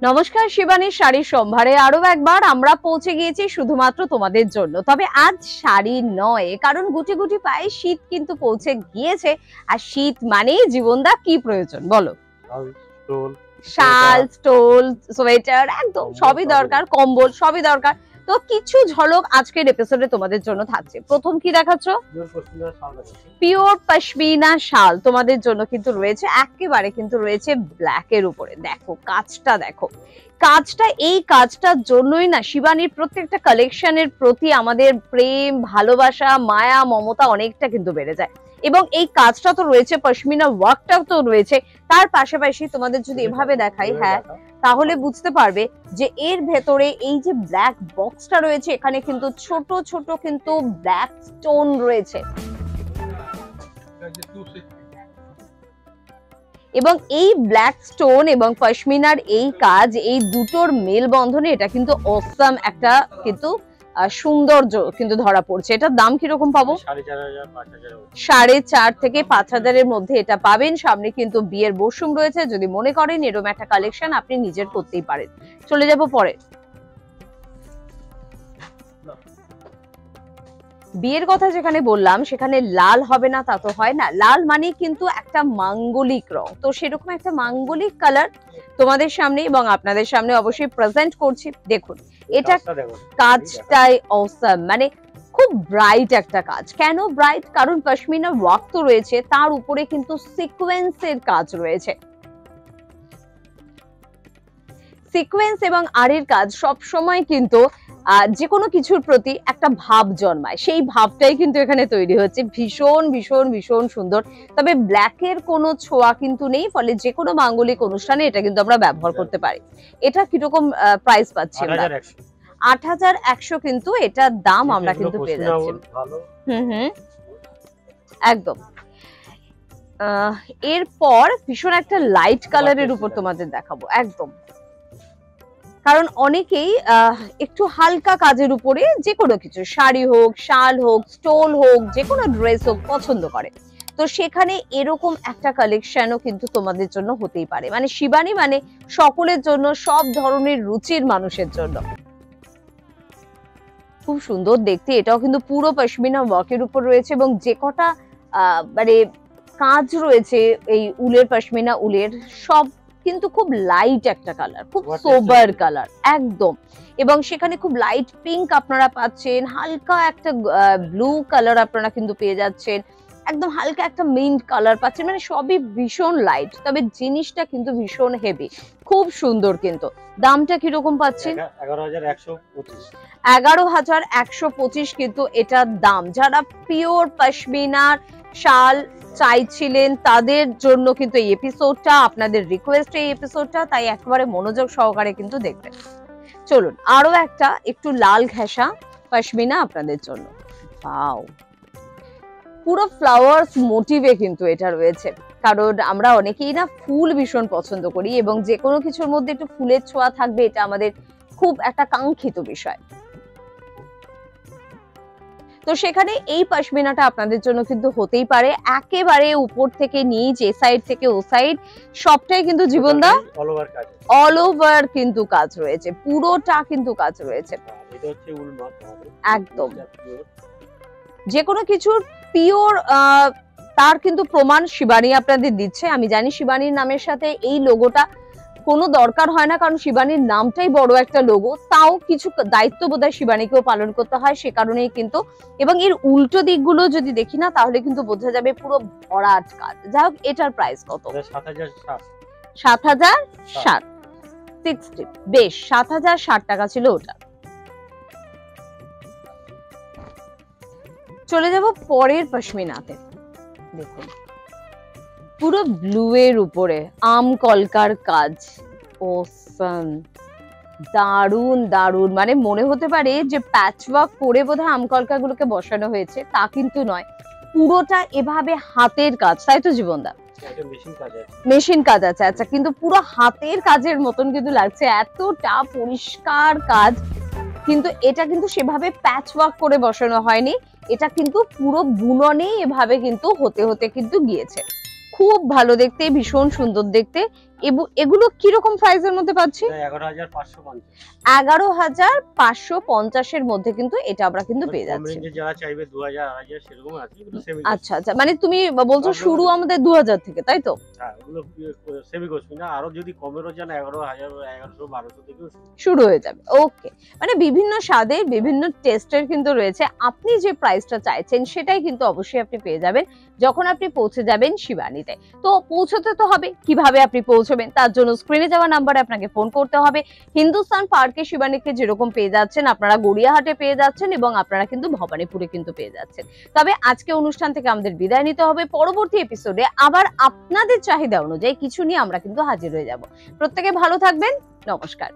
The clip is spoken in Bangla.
নমস্কার, শিবানী শাড়ির সম্ভারে আরো একবার আমরা পৌঁছে গিয়েছি শুধুমাত্র তোমাদের জন্য। তবে আজ শাড়ি নয়, কারণ গুটি গুটি পায়ে শীত কিন্তু পৌঁছে গিয়েছে। আর শীত মানেই জীবনদা কি প্রয়োজন বলো? শাল, স্টোল, সোয়েটার, একদম সবই দরকার, কম্বল সবই দরকার। তো কিছু ঝলক আজকের এপিসোডে তোমাদের জন্য থাকছে। প্রথম কি দেখাচ্ছ? পিওর পশমিনা শাল তোমাদের জন্য কিন্তু রয়েছে, একেবারে কিন্তু রয়েছে ব্ল্যাক এর উপরে। দেখো কাজটা, দেখো কাজটা, এই কাজটার জন্যই না শিবানীর প্রত্যেকটা কালেকশনের প্রতি আমাদের প্রেম, ভালোবাসা, মায়া, মমতা অনেকটা কিন্তু বেড়ে যায়। এবং এই কাজটা তো রয়েছে, পশমিনা ওয়ার্কটাও তো রয়েছে, তার পাশাপাশি তোমাদের যদি এভাবে দেখাই, হ্যাঁ, তাহলে বুঝতে পারবে যে এর ভেতরে এই যে ব্ল্যাক বক্সটা রয়েছে, এখানে কিন্তু ছোট ছোট কিন্তু ব্ল্যাক স্টোন রয়েছে। এবং এই ব্ল্যাক স্টোন এবং পশমিনার এই কাজ, এই দুটোর মেলবন্ধনে এটা কিন্তু অসাম একটা কিন্তু সৌন্দর্য কিন্তু ধরা পড়ছে। এটার দাম কিরকম পাবো? 4,500 থেকে 5,000 মধ্যে এটা পাবেন। সামনে কিন্তু বিয়ের মরশুম রয়েছে, যদি মনে করেন এরকম একটা কালেকশন আপনি নিজের করতেই পারেন। চলে যাব পরে। বিয়ের কথা যেখানে বললাম, সেখানে লাল হবে না তা তো হয় না। লাল মানে কিন্তু একটা মাঙ্গলিক রং, তো সেরকম একটা মাঙ্গলিক কালার তোমাদের সামনে এবং আপনাদের সামনে অবশ্যই প্রেজেন্ট করছি। দেখুন এটা কাজটাই অসাম, মানে খুব ব্রাইট একটা কাজ। কেন ব্রাইট? কারণ পশমিনা ওয়ার্ক তো রয়েছে, তার উপরে কিন্তু সিকোয়েন্সের কাজ রয়েছে। সিকোয়েন্স এবং আড়ের কাজ সব সময় কিন্তু যে কোনো কিছুর প্রতি একটা ভাব জন্মায়, সেই ভাবটাই কিন্তু এখানে তৈরি হচ্ছে। ভীষণ ভীষণ ভীষণ সুন্দর। তবে ব্ল্যাকের কোনো ছোঁয়া কিন্তু নেই, ফলে যে কোনো মাঙ্গলিক অনুষ্ঠানে এটা কিন্তু আমরা ব্যবহার করতে পারি। এটা কিরকম প্রাইস পাচ্ছি? 8,100 কিন্তু এটার দাম আমরা কিন্তু পেয়ে যাচ্ছি। একদম। এরপর ভীষণ একটা লাইট কালারের উপর তোমাদের দেখাবো, একদম। কারণ অনেকেই একটু হালকা কাজের উপরে যে কোনো কিছু, শাড়ি হোক, শাল হোক, স্টোল হোক, যে কোনো ড্রেস হোক, পছন্দ করে। তো সেখানে এরকম একটা কালেকশনও কিন্তু তোমাদের জন্য হতেই পারে। মানে শিবানী মানে সকলের জন্য, সব ধরনের রুচির মানুষের জন্য। খুব সুন্দর দেখতে। এটাও কিন্তু পুরো পশমিনা ওয়ার্কের উপর রয়েছে এবং যে কটা মানে কাজ রয়েছে এই উলের, পশমিনা উলের, সব কিন্তু খুব লাইট একটা কালার, খুব সোবার কালার একদম। এবং সেখানে খুব লাইট পিঙ্ক আপনারা পাচ্ছেন, হালকা একটা ব্লু কালার আপনারা কিন্তু পেয়ে যাচ্ছেন, একদম হালকা একটা মিন্ট কালার পাচ্ছেন। মানে সবই ভীষণ লাইট, তবে জিনিসটা কিন্তু ভীষণ হেভি, খুব সুন্দর। কিন্তু দামটা কিরকম পাচ্ছেন? 11,125 কিন্তু এটার দাম। যারা পিওর পশমিনার শাল চাইছিলেন তাদের জন্য কিন্তু এই এপিসোডটা, আপনাদের রিকোয়েস্ট এই এপিসোডটা, তাই একেবারে মনোযোগ সহকারে কিন্তু দেখবেন। চলুন আরো একটা একটু লাল ঘেঁষা পশমিনা আপনাদের জন্য। ওয়াও, পুরো ফ্লাওয়ার্স মোটিভে কিন্তু এটা রয়েছে। কারণ আমরা অনেকেই না ফুল ভীষণ পছন্দ করি এবং যে কোনো কিছুর মধ্যে একটু ফুলের ছোঁয়া থাকবে, এটা আমাদের খুব একটা কাঙ্ক্ষিত বিষয়। তো সেখানে এই পশমিনাটা আপনাদের জন্য কিন্তু হতেই পারে। একেবারে উপর থেকে নিচ, এ সাইড থেকে ও সাইড, সবটাই কিন্তু জীবনদা অল ওভার কিন্তু কাজ রয়েছে, পুরোটা কিন্তু কাজ রয়েছে। একদম যে কোনো কিছুর পিওর তার কিন্তু প্রমাণ শিবানী আপনাদের দিচ্ছে। আমি জানি শিবানীর নামের সাথে এই লোগোটা কোনো দরকার হয় না, কারণ শিবানীর নামটাই বড় একটা লোগো, তাও কিছু দায়িত্ব বোধহয় শিবানীকেও পালন করতে হয়, সে কারণেই কিন্তু। এবং এর উল্টো দিকগুলো যদি দেখি না, তাহলে কিন্তু বোঝা যাবে পুরো ভরাট কাজ। যাই হোক, এটার প্রাইস কত? 7,060। বেশ, 7,060 টাকা ছিল ওটা। চলে যাব পরের পশমিনাতে। দেখুন পুরো ব্লু এর উপরে আম কলকার কাজ, অসাম, দারুন দারুন। মানে মনে হতে পারে যে প্যাচওয়ার্ক করে বোধহয় আম কলকা গুলোকে বসানো হয়েছে, তা কিন্তু নয়, পুরোটা এভাবে হাতের কাজ, তাই তো জীবনদা? মেশিন কাজ আছে, আচ্ছা। কিন্তু পুরো হাতের কাজের মতন কিন্তু লাগছে, এতটা পরিষ্কার কাজ। কিন্তু এটা কিন্তু সেভাবে প্যাচওয়ার্ক করে বসানো হয়নি, এটা কিন্তু পুরো বুননেই এভাবে কিন্তু হতে হতে কিন্তু গিয়েছে। খুব ভালো দেখতে, ভীষণ সুন্দর দেখতে। এগুলো কিরকম প্রাইসের মধ্যে পাচ্ছি? 11,550 এর মধ্যে কিন্তু এটা আমরা কিন্তু পেয়ে যাচ্ছি। যারা চাইবে 2000 2000 সেরকম আছে, কিন্তু সেমি। আচ্ছা আচ্ছা, মানে তুমি বলছো শুরু আমাদের 2000 থেকে, তাই তো? হ্যাঁ, ওগুলো সেমি কসমি না, আরো যদি কমেরও চান 11,000 1100 1200 থেকেও শুরু হয়ে যাবে। ওকে, মানে বিভিন্ন স্বাদের বিভিন্ন টেস্টের কিন্তু রয়েছে। আপনি যে প্রাইসটা চাইছেন সেটাই কিন্তু অবশ্যই আপনি পেয়ে যাবেন যখন আপনি পৌঁছে যাবেন শিবানীতে। তো পৌঁছতে তো হবে, কিভাবে আপনি পৌঁছবেন তার জন্য স্ক্রিনে যাওয়া নাম্বারে আপনাকে ফোন করতে হবে। হিন্দুস্তান পার্কে শিবানীকে যেরকম পেয়ে যাচ্ছেন, আপনারা গড়িয়াহাটে পেয়ে যাচ্ছেন এবং আপনারা কিন্তু ভবানীপুরে কিন্তু পেয়ে যাচ্ছেন। তবে আজকে অনুষ্ঠান থেকে আমাদের বিদায় নিতে হবে। পরবর্তী এপিসোডে আবার আপনাদের চাহিদা অনুযায়ী কিছু নিয়ে আমরা কিন্তু হাজির হয়ে যাব। প্রত্যেকে ভালো থাকবেন, নমস্কার।